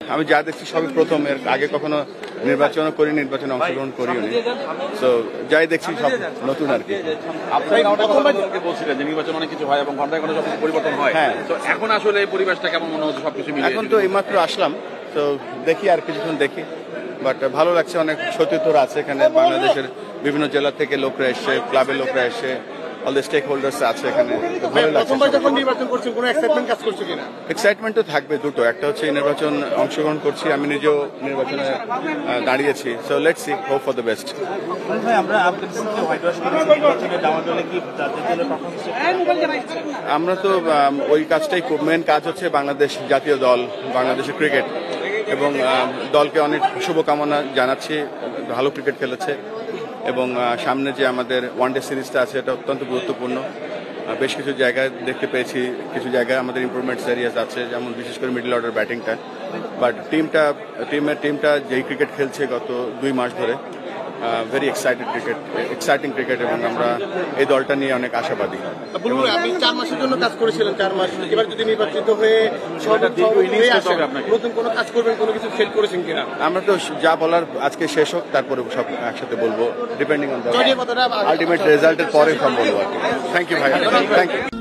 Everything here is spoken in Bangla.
আমি যা দেখছি সবই প্রথম, এর আগে কখনো নির্বাচনও করি, নির্বাচনে অংশগ্রহণ করিও নি। তো যাই দেখছি সব নতুন আর কি। আপনাকে বলছিলেন যে নির্বাচন অনেক কিছু হয় এবং ঘন্টায় ঘন্টায় সবকিছু পরিবর্তন হয়। হ্যাঁ, তো এখন আসলে এই পরিবেশটা কেমন মনে হচ্ছে সবকিছু মিলে? এখন তো এইমাত্র আসলাম, তো দেখি আর কিছুক্ষণ দেখি। বাট ভালো লাগছে, অনেক সতীর্থরা আছে এখানে, বাংলাদেশের বিভিন্ন জেলা থেকে লোকরা এসে, ক্লাবের লোকরা এসে, অল দ্য স্টেক হোল্ডার্স আছে এখানে। ভালো লাগছে। এক্সাইটমেন্ট তো থাকবে দুটো, একটা হচ্ছে এই নির্বাচন অংশগ্রহণ করছি, আমি নিজেও নির্বাচনে দাঁড়িয়েছি। So let's see, hope for the best. আমরা তো ওই কাজটাই, মেন কাজ হচ্ছে বাংলাদেশ জাতীয় দল, বাংলাদেশের ক্রিকেট, এবং দলকে অনেক শুভকামনা জানাচ্ছি। ভালো ক্রিকেট খেলেছে এবং সামনে যে আমাদের ওয়ানডে সিরিজটা আছে এটা অত্যন্ত গুরুত্বপূর্ণ। বেশ কিছু জায়গায় দেখতে পেয়েছি, কিছু জায়গায় আমাদের ইমপ্রুভমেন্টস এরিয়াস আছে, যেমন বিশেষ করে মিডল অর্ডার ব্যাটিংটা। বাট টিমটা যেই ক্রিকেট খেলছে গত 2 মাস ধরে, ভেরি এক্সাইটিং ক্রিকেট, এবং আমরা এই দলটা নিয়ে অনেক আশাবাদী। আপনি 4 মাসের জন্য কাজ করেছিলেন, 4 মাস, এবার যদি নির্বাচিত হয়ে নতুন কোনো কাজ করবেন, কোনো কিছু সেট করেছেন কিনা? আমরা তো যা বলার আজকে শেষ হোক, তারপরে সব একসাথে বলবো, ডিপেন্ডিং অন দ্য আলটিমেট রেজাল্টের পরে সব বলবো আর কি। থ্যাংক ইউ ভাই, থ্যাংক ইউ।